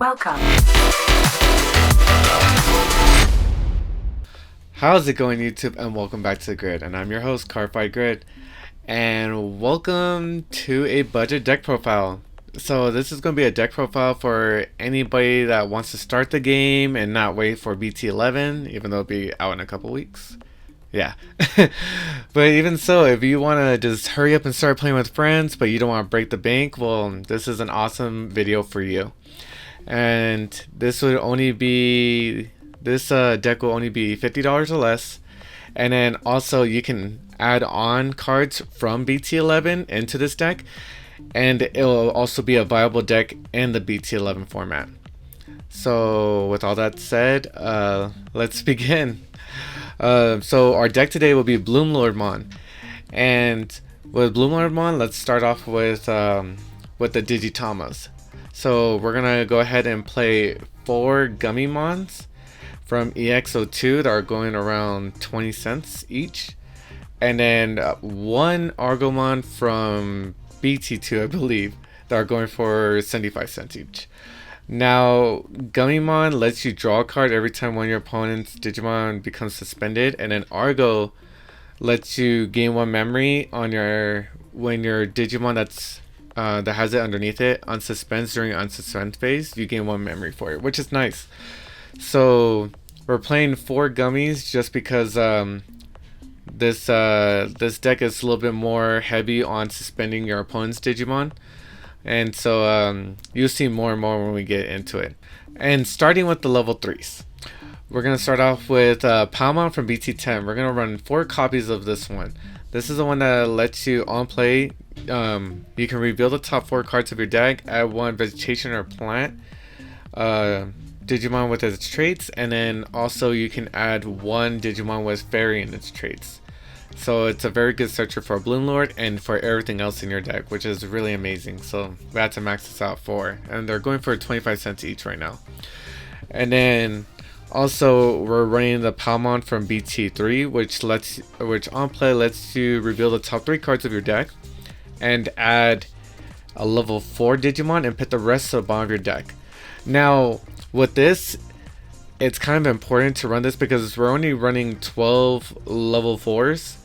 Welcome. How's it going, YouTube? And welcome back to the Grid. And I'm your host, Carfight Grid. And welcome to a budget deck profile. So this is going to be a deck profile for anybody that wants to start the game and not wait for BT11, even though it'll be out in a couple weeks. Yeah. But even so, if you want to just hurry up and start playing with friends, but you don't want to break the bank, well, this is an awesome video for you. And this would only be... This deck will only be $50 or less, and then also you can add on cards from BT11 into this deck, and it will also be a viable deck in the BT11 format. So with all that said, let's begin. So our deck today will be Bloomlord, and with Bloomlord, let's start off with the Digitamas. So we're gonna go ahead and play 4 Gummymons from EX02 that are going around 20 cents each, and then 1 Argomon from BT2, I believe, that are going for 75 cents each. Now, Gummymon lets you draw a card every time one of your opponent's Digimon becomes suspended, and then Argo lets you gain 1 memory on when your Digimon that has it underneath it unsuspends during unsuspend phase. You gain 1 memory for it, which is nice. So we're playing 4 gummies just because this deck is a little bit more heavy on suspending your opponent's Digimon, and so you'll see more and more when we get into it. And starting with the level 3s, we're gonna start off with Palmon from BT10. We're gonna run 4 copies of this one. This is the one that lets you on play. You can reveal the top 4 cards of your deck, add 1 vegetation or plant Digimon with its traits, and then also you can add 1 Digimon with fairy in its traits. So it's a very good searcher for Bloomlord and for everything else in your deck, which is really amazing. So we had to max this out for, and they're going for 25 cents each right now. And then also we're running the Palmon from BT3, which on play lets you reveal the top 3 cards of your deck and add a level 4 Digimon and put the rest to the bottom of your deck. Now with this, it's kind of important to run this because we're only running 12 level 4s,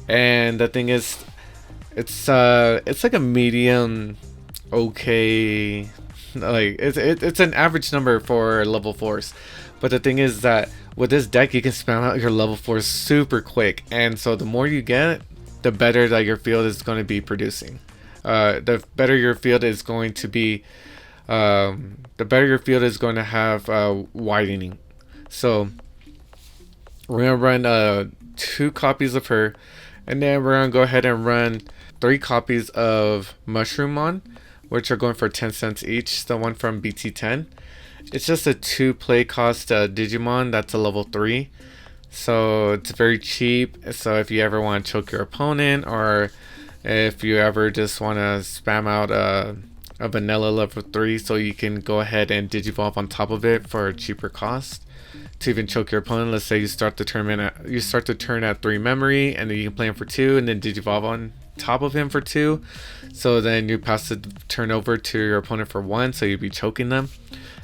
and the thing is, it's like a medium, okay, like it's an average number for level 4s. But the thing is that with this deck, you can spam out your level 4s super quick, and so the more you get, the better that your field is going to be producing. The better your field is going to be. The better your field is going to have widening. So we're going to run 2 copies of her, and then we're going to go ahead and run 3 copies of Mushroommon, which are going for 10 cents each. The one from BT10. It's just a 2 play cost Digimon that's a level 3. So it's very cheap. So if you ever want to choke your opponent, or if you ever just want to spam out a vanilla level 3, so you can go ahead and digivolve on top of it for a cheaper cost to even choke your opponent. Let's say you start the turn at 3 memory, and then you can play him for 2 and then digivolve on top of him for 2, so then you pass the turn over to your opponent for 1, so you'll be choking them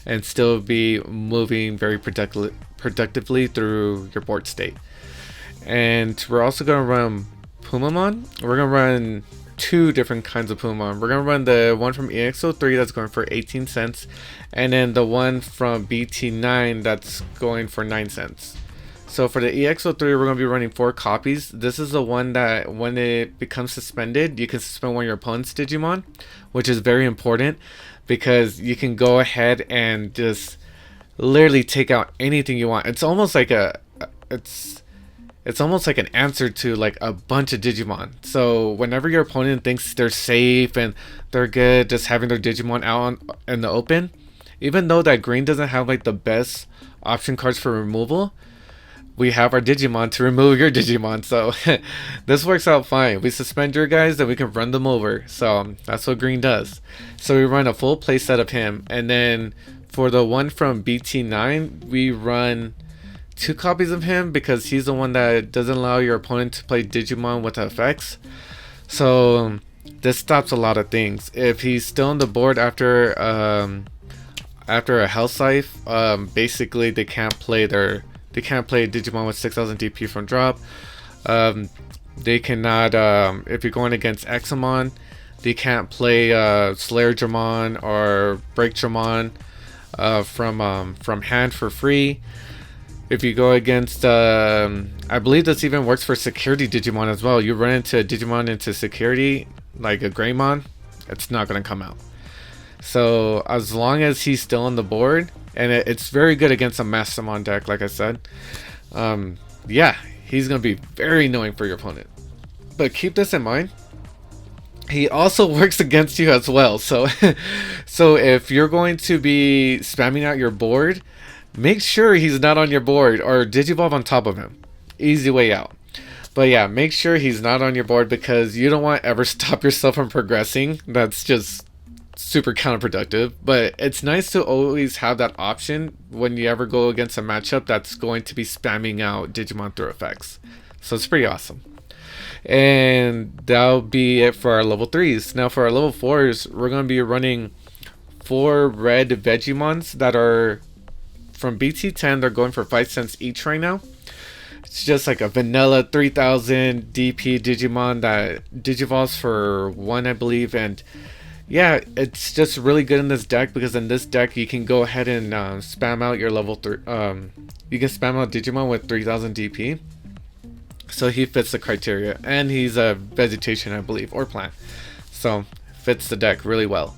and still be moving very productively through your board state. And we're also going to run Pumamon. We're going to run 2 different kinds of Pumamon. We're gonna run the one from EX03 that's going for 18 cents, and then the one from BT9 that's going for 9 cents. So for the EX03, we're gonna be running 4 copies. This is the one that when it becomes suspended, you can suspend one of your opponent's Digimon, which is very important because you can go ahead and just literally take out anything you want. It's almost like it's almost like an answer to like a bunch of Digimon. So whenever your opponent thinks they're safe and they're good just having their Digimon out in the open, even though that green doesn't have like the best option cards for removal, we have our Digimon to remove your Digimon. So this works out fine. We suspend your guys, then we can run them over. So that's what green does. So we run a full play set of him, and then for the one from BT9, we run 2 copies of him because he's the one that doesn't allow your opponent to play Digimon with effects. So this stops a lot of things. If he's still on the board after after a Health Scythe, basically they can't play Digimon with 6,000 DP from drop. They cannot, if you're going against Examon, they can't play Slayer Dramon or Break Dramon from hand for free. If you go against, I believe this even works for security Digimon as well. You run into a Digimon into security, like a Greymon, it's not going to come out. So as long as he's still on the board, and it's very good against a Mastermon deck, like I said, yeah, he's going to be very annoying for your opponent. But keep this in mind, he also works against you as well. So so if you're going to be spamming out your board, make sure he's not on your board, or Digivolve on top of him. Easy way out. But yeah, make sure he's not on your board, because you don't want to ever stop yourself from progressing. That's just super counterproductive. But it's nice to always have that option when you ever go against a matchup that's going to be spamming out Digimon through effects. So it's pretty awesome. And that'll be it for our level 3s. Now for our level 4s, we're going to be running 4 red Vegiemons that are from BT10. They're going for 5 cents each right now. It's just like a vanilla 3000 DP Digimon that digivolves for 1, I believe. And yeah, it's just really good in this deck, because in this deck you can go ahead and spam out your level 3. You can spam out Digimon with 3000 DP. So he fits the criteria, and he's a vegetation, I believe, or plant. So fits the deck really well.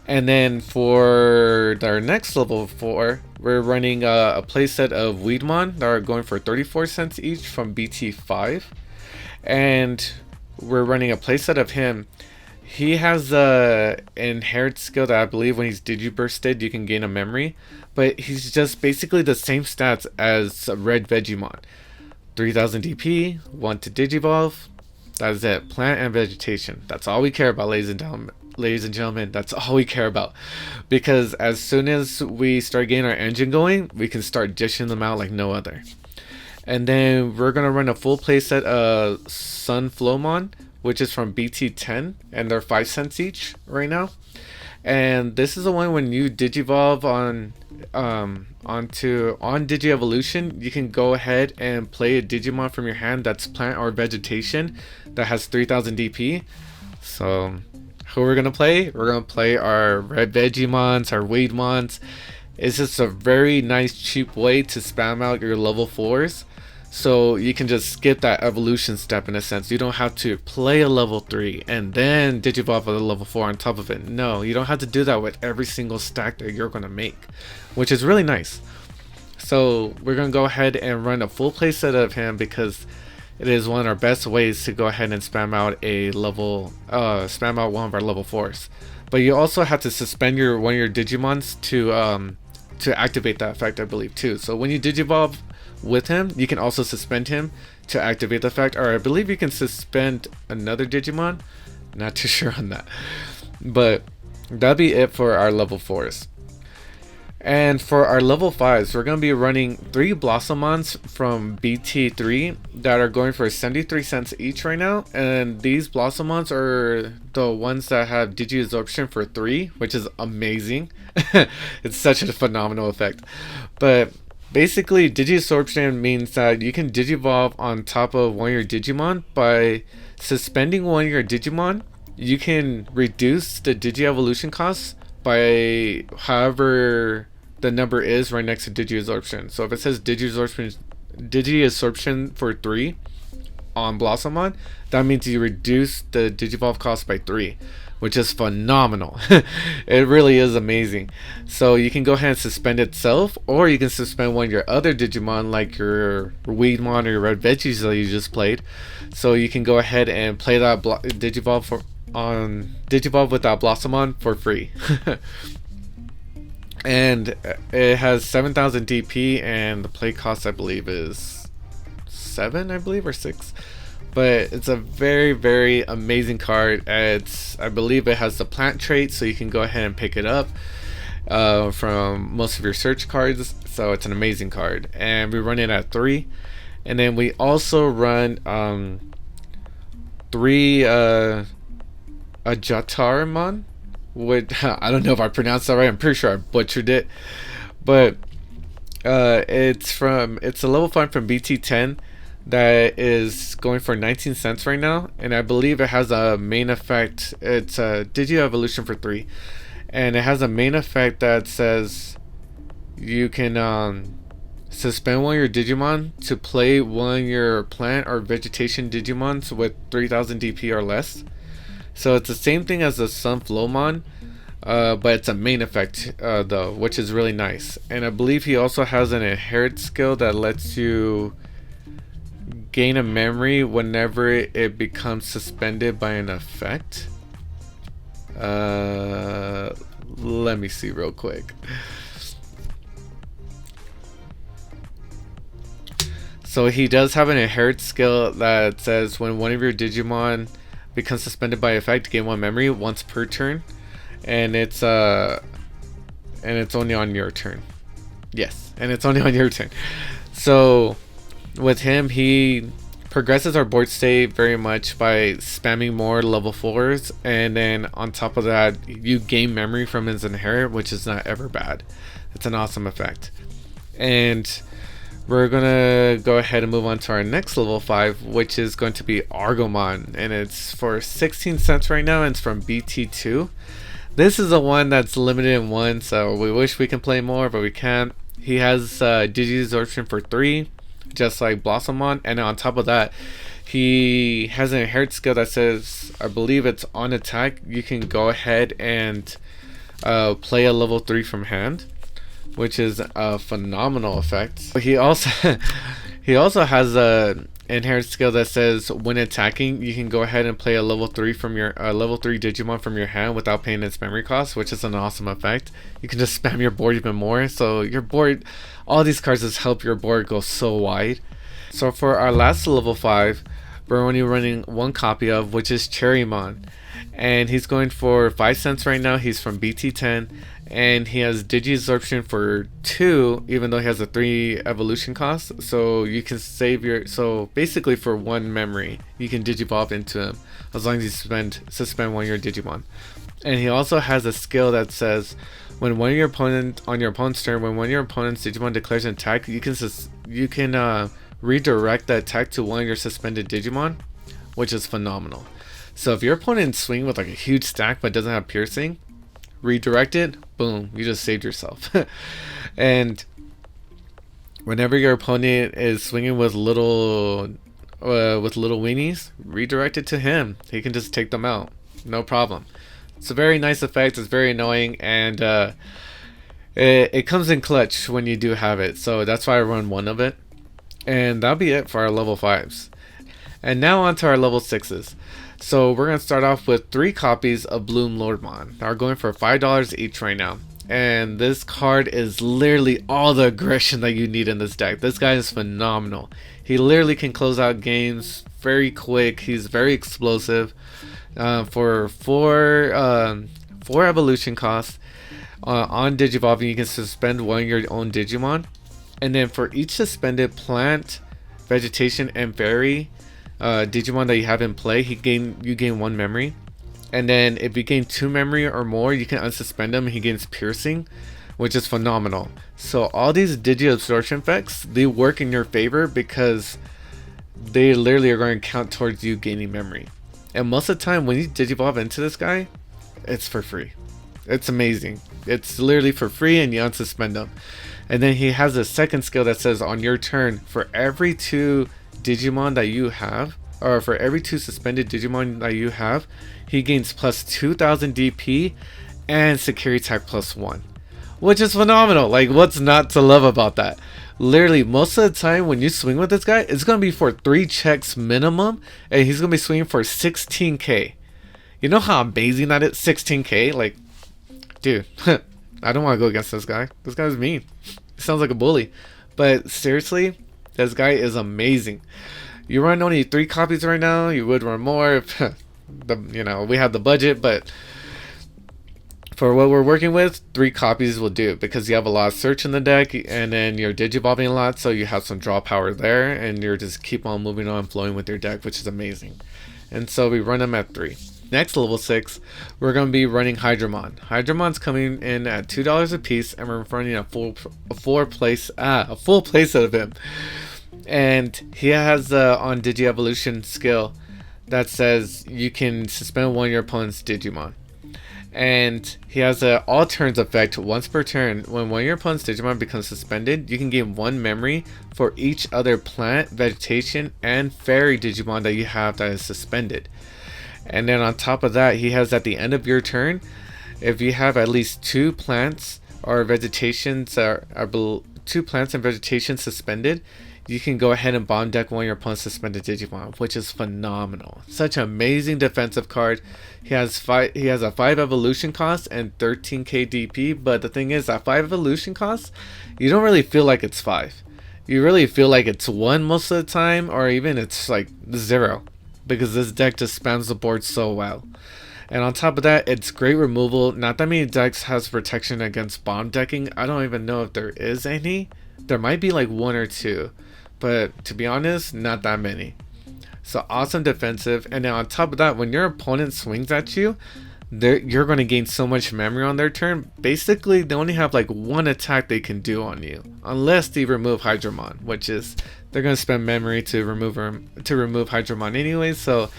And then for our next level 4, we're running a playset of Weedmon that are going for 34 cents each from BT5. And we're running a playset of him. He has a inherent skill that I believe when he's Digibursted, you can gain a memory. But he's just basically the same stats as a red Vegiemon. 3000 DP, 1 to Digivolve. That is it. Plant and vegetation. That's all we care about, ladies and gentlemen. That's all we care about. Because as soon as we start getting our engine going, we can start dishing them out like no other. And then we're going to run a full playset of Sunflowmon, which is from BT10, and they're 5 cents each right now. And this is the one when you Digivolve on Digievolution, you can go ahead and play a Digimon from your hand that's plant or vegetation that has 3000 DP. So who we're gonna play? We're gonna play our red Vegiemons, our Weedmons. It's just a very nice cheap way to spam out your level 4s. So you can just skip that evolution step in a sense. You don't have to play a level 3 and then Digivolve a level 4 on top of it. No, you don't have to do that with every single stack that you're going to make, which is really nice. So we're going to go ahead and run a full playset of him, because it is one of our best ways to go ahead and spam out spam out one of our level 4s. But you also have to suspend one of your Digimons to activate that effect, I believe, too. So when you Digivolve with him, you can also suspend him to activate the effect, or I believe you can suspend another Digimon. Not too sure on that, but that'll be it for our level 4s. And for our level 5s, we're going to be running 3 Blossomons from BT3 that are going for 73 cents each right now. And these Blossomons are the ones that have Digiabsorption for 3, which is amazing. It's such a phenomenal effect. But basically, Digiabsorption means that you can Digivolve on top of one of your Digimon. By suspending one of your Digimon, you can reduce the Digievolution cost by however the number is right next to Digiabsorption. So if it says Digiabsorption for 3 on Blossomon, that means you reduce the Digivolve cost by 3, which is phenomenal. It really is amazing. So you can go ahead and suspend itself, or you can suspend one of your other Digimon, like your Weedmon or your Red Veggies that you just played. So you can go ahead and play that Digivolve with that Blossomon for free. And it has 7000 DP, and the play cost I believe is 7, I believe, or 6. But it's a very, very amazing card. I believe it has the plant trait, so you can go ahead and pick it up from most of your search cards. So it's an amazing card, and we run it at 3. And then we also run 3 Ajataramon I don't know if I pronounced that right. I'm pretty sure I butchered it, but it's a level 5 from BT10 that is going for 19 cents right now, and I believe it has a main effect. It's a Digi Evolution for 3, and it has a main effect that says you can suspend one of your Digimon to play one of your plant or vegetation Digimons with 3000 DP or less. So it's the same thing as the Sunflowmon, but it's a main effect though, which is really nice. And I believe he also has an inherit skill that lets you gain a memory whenever it becomes suspended by an effect. Let me see real quick. So he does have an inherit skill that says when one of your Digimon becomes suspended by effect, gain one memory once per turn, and it's only on your turn. Yes, and it's only on your turn. So with him, he progresses our board state very much by spamming more level 4s, and then on top of that, you gain memory from his inherit, which is not ever bad. It's an awesome effect. And we're gonna go ahead and move on to our next level 5, which is going to be Argomon, and it's for 16 cents right now, and it's from BT2. This is the one that's limited in 1, so we wish we can play more, but we can't. He has Digi-Absorption for 3, just like Blossomon, and on top of that, he has an inherit skill that says, I believe it's on attack, you can go ahead and play a level 3 from hand, which is a phenomenal effect. He also has a inherent skill that says when attacking, you can go ahead and play a level 3 from your level 3 Digimon from your hand without paying its memory cost, which is an awesome effect. You can just spam your board even more, so your board, all these cards just help your board go so wide. So for our last level 5, we're only running one copy of, which is Cherrymon, and he's going for 5 cents right now. He's from BT10, and he has Digi-Absorption for 2, even though he has a 3 evolution cost. So you can save your, so basically for 1 memory, you can Digivolve into him as long as you suspend one of your Digimon. And he also has a skill that says when one of your opponent's turn, when one of your opponent's Digimon declares an attack, you can redirect the attack to one of your suspended Digimon, which is phenomenal. So if your opponent swing with like a huge stack but doesn't have piercing, redirect it, boom, you just saved yourself. And whenever your opponent is swinging with little weenies, redirect it to him. He can just take them out, no problem. It's a very nice effect. It's very annoying, and it comes in clutch when you do have it. So that's why I run 1 of it, and that'll be it for our level 5s. And now on to our level 6s. So we're going to start off with 3 copies of Bloomlord. They're going for $5 each right now. And this card is literally all the aggression that you need in this deck. This guy is phenomenal. He literally can close out games very quick. He's very explosive. For 4 evolution costs on Digivolving, you can suspend one of your own Digimon. And then for each suspended plant, vegetation, and fairy Digimon that you have in play, you gain 1 memory. And then if you gain 2 memory or more, you can unsuspend him and he gains piercing, which is phenomenal. So all these Digi-Absorption effects, they work in your favor because they literally are going to count towards you gaining memory. And most of the time when you Digivolve into this guy, it's for free. It's amazing. It's literally for free and you unsuspend him. And then he has a second skill that says on your turn, for every 2 Digimon that you have, or for every 2 suspended Digimon that you have, he gains plus 2000 DP and security attack plus 1, which is phenomenal. Like, what's not to love about that? Literally, most of the time when you swing with this guy, it's going to be for 3 checks minimum, and he's going to be swinging for 16k. You know how amazing that is? 16k? Like, dude, I don't want to go against this guy. This guy's mean. He sounds like a bully. But seriously, this guy is amazing. You run only 3 copies right now. You would run more if we have the budget, but for what we're working with, 3 copies will do because you have a lot of search in the deck, and then you're digivolving a lot, so you have some draw power there, and you're just keep on moving on, flowing with your deck, which is amazing. And so we run them at 3. next level 6, we're going to be running Hydramon. Hydramon's coming in at $2 a piece, and we're running a full playset of him. And he has on Digi-Evolution skill that says you can suspend one of your opponent's Digimon. And he has a all turns effect once per turn. When one of your opponent's Digimon becomes suspended, you can gain 1 memory for each other plant, vegetation, and fairy Digimon that you have that is suspended. And then on top of that, he has at the end of your turn, if you have at least 2 plants or vegetations two plants and vegetation suspended, you can go ahead and bomb deck one of your opponent's suspended Digimon, which is phenomenal. Such an amazing defensive card. He has a 5 evolution cost and 13k DP, but the thing is that 5 evolution cost, you don't really feel like it's 5. You really feel like it's 1 most of the time, or even it's like 0, because this deck just spams the board so well. And on top of that, it's great removal. Not that many decks has protection against bomb decking. I don't even know if there is any. There might be like 1 or 2. But to be honest, not that many. So awesome defensive. And then on top of that, when your opponent swings at you, you're going to gain so much memory on their turn. Basically, they only have like 1 attack they can do on you, unless they remove Hydramon, which is they're going to spend memory to remove Hydramon anyway. So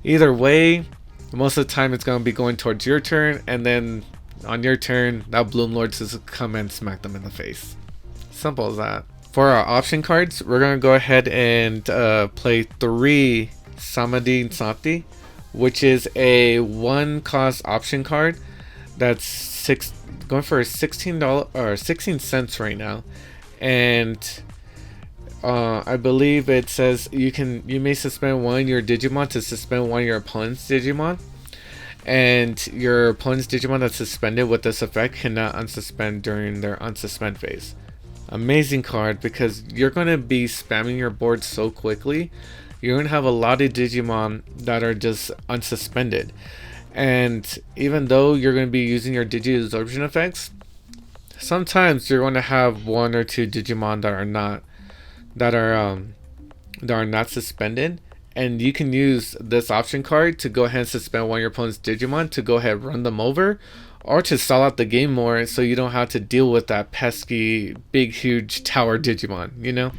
either way, most of the time it's going to be going towards your turn, and then on your turn, that Bloomlord just come and smack them in the face. Simple as that. For our option cards, we're going to go ahead and play 3 Samadhi Sati, which is a 1 cost option card that's going for $16 or 16 cents right now. And I believe it says you may suspend one of your Digimon to suspend one of your opponent's Digimon. And your opponent's Digimon that's suspended with this effect cannot unsuspend during their unsuspend phase. Amazing card, because you're going to be spamming your board so quickly. You're going to have a lot of Digimon that are just unsuspended, and even though you're going to be using your Digi absorption effects, sometimes you're going to have 1 or 2 Digimon that are not suspended, and you can use this option card to go ahead and suspend one of your opponent's Digimon to go ahead and run them over, or to stall out the game more so you don't have to deal with that pesky big huge tower Digimon, you know.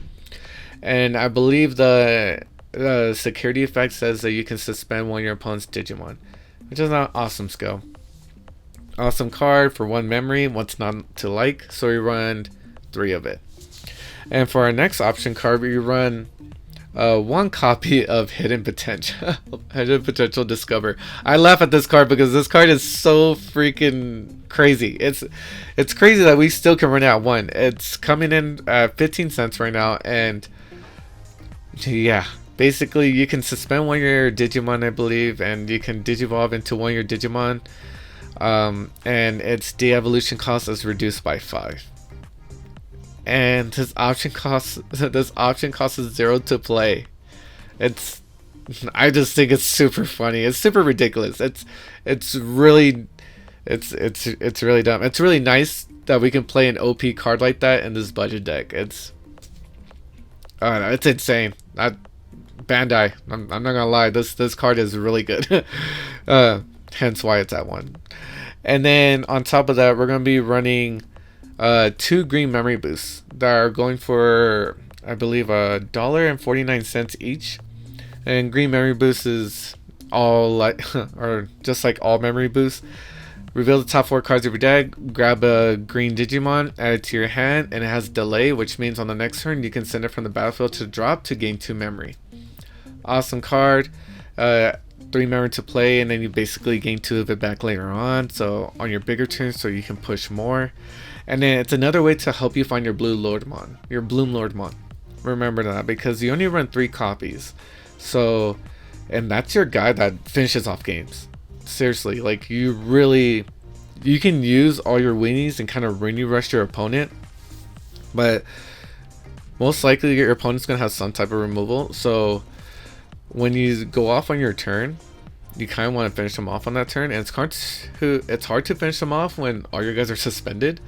And I believe the security effect says that you can suspend one of your opponent's Digimon, which is an awesome skill. Awesome card for 1 memory, what's not to like, so we run 3 of it. And for our next option card, we run 1 copy of Hidden Potential. Hidden Potential Discover. I laugh at this card because this card is so freaking crazy. It's crazy that we still can run out 1. It's coming in at 15 cents right now, and yeah, basically you can suspend one of your Digimon, I believe, and you can Digivolve into one of your Digimon, and its de-evolution cost is reduced by 5. And this option cost is 0 to play. I just think it's super funny. It's super ridiculous. It's really dumb. It's really nice that we can play an OP card like that in this budget deck. I don't know, it's insane. Bandai, I'm not gonna lie, this card is really good. Hence why it's at 1. And then on top of that, we're gonna be running 2 green memory boosts that are going for, I believe, $1.49 each. And green memory boost is all like, or just like all memory boosts. Reveal the top 4 cards of your deck, grab a green Digimon, add it to your hand, and it has delay, which means on the next turn you can send it from the battlefield to drop to gain 2 memory. Awesome card. 3 memory to play, and then you basically gain 2 of it back later on, so on your bigger turns, so you can push more. And then it's another way to help you find your Bloomlord. Remember that, because you only run 3 copies. So, and that's your guy that finishes off games. Seriously, like you can use all your weenies and kind of weenie rush your opponent. But most likely your opponent's going to have some type of removal. So when you go off on your turn, you kind of want to finish them off on that turn. And it's hard to finish them off when all your guys are suspended.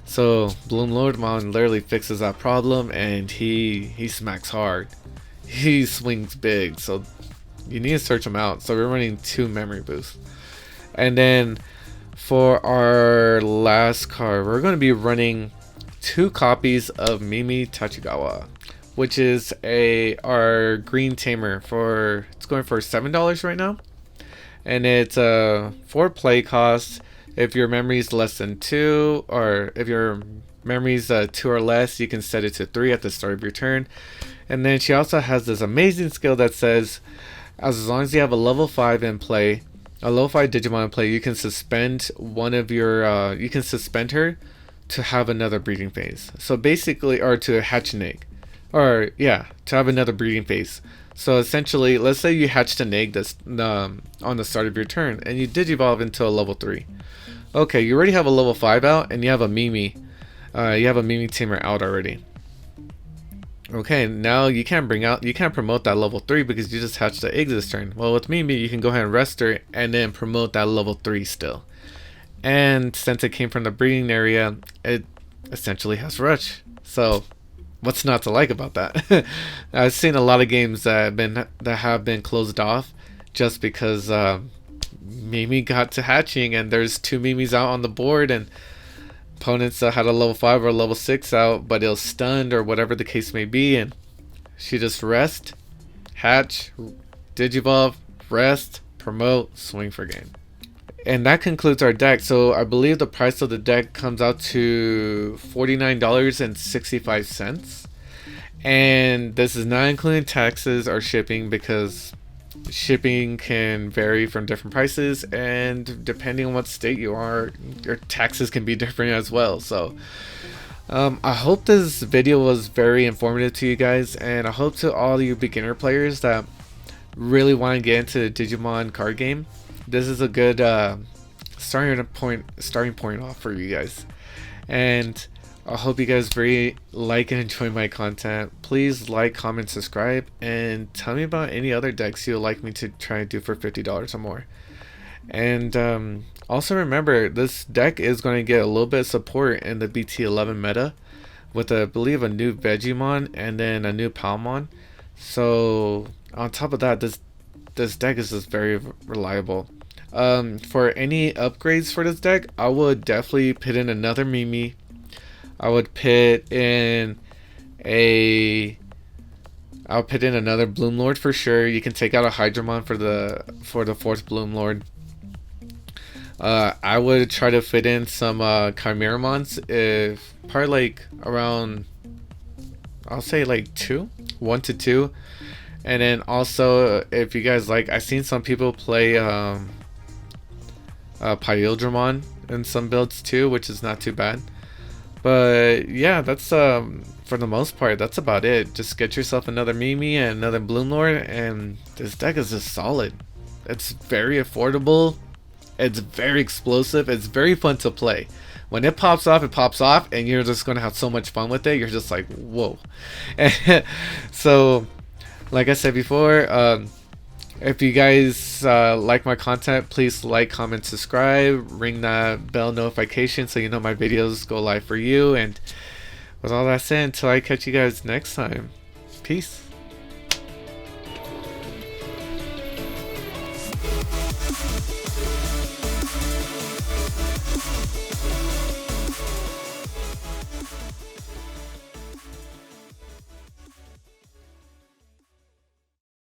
So Bloomlord literally fixes that problem, and he smacks hard. He swings big. So you need to search them out. So we're running 2 memory boosts. And then for our last card, we're going to be running 2 copies of Mimi Tachigawa, which is our green tamer. It's going for $7 right now, and it's for play cost. If your memory is less than 2, or if your memory is 2 or less, you can set it to 3 at the start of your turn. And then she also has this amazing skill that says, as long as you have a level 5 in play, a level 5 Digimon in play, you can suspend one of your you can suspend her to have another breeding phase. So basically, or to hatch an egg, or yeah, to have another breeding phase. So essentially, let's say you hatched an egg on the start of your turn, and you Digivolve into a level 3. Okay, you already have a level 5 out, and you have a Mimi. You have a Mimi tamer out already. Okay, now you can't promote that level 3 because you just hatched the egg this turn. Well, with Mimi, you can go ahead and rest her and then promote that level 3 still. And since it came from the breeding area, it essentially has rush. So what's not to like about that? I've seen a lot of games that have been closed off just because Mimi got to hatching and there's 2 Mimis out on the board, and opponents had a level 5 or a level 6 out, but it was stunned or whatever the case may be, and she just rest, hatch, Digivolve, rest, promote, swing for game. And that concludes our deck. So I believe the price of the deck comes out to $49.65. And this is not including taxes or shipping, because shipping can vary from different prices, and depending on what state you are, your taxes can be different as well. So I hope this video was very informative to you guys, and I hope to all you beginner players that really want to get into the Digimon card game, this is a good starting point off for you guys. And I hope you guys very like and enjoy my content. Please like, comment, subscribe, and tell me about any other decks you'd like me to try and do for $50 or more. And also remember, this deck is going to get a little bit of support in the BT11 meta with, I believe, a new Vegemon and then a new Palmon. So on top of that, this deck is just very reliable. For any upgrades for this deck, I would definitely put in another Mimi. I would put in another Bloomlord for sure. You can take out a Hydramon for the 4th Bloomlord. I would try to fit in some Chimeramons, if probably like around, I'll say like 1 to 2. And then also, if you guys like, I've seen some people play Pyildramon in some builds too, which is not too bad. But yeah, that's for the most part, that's about it. Just get yourself another Mimi and another Bloomlord, and this deck is just solid. It's very affordable, it's very explosive, it's very fun to play. When it pops off, and you're just gonna have so much fun with it. You're just like, whoa. So like I said before, if you guys like my content, please like, comment, subscribe, ring that bell notification so you know my videos go live for you. And with all that said, until I catch you guys next time, peace.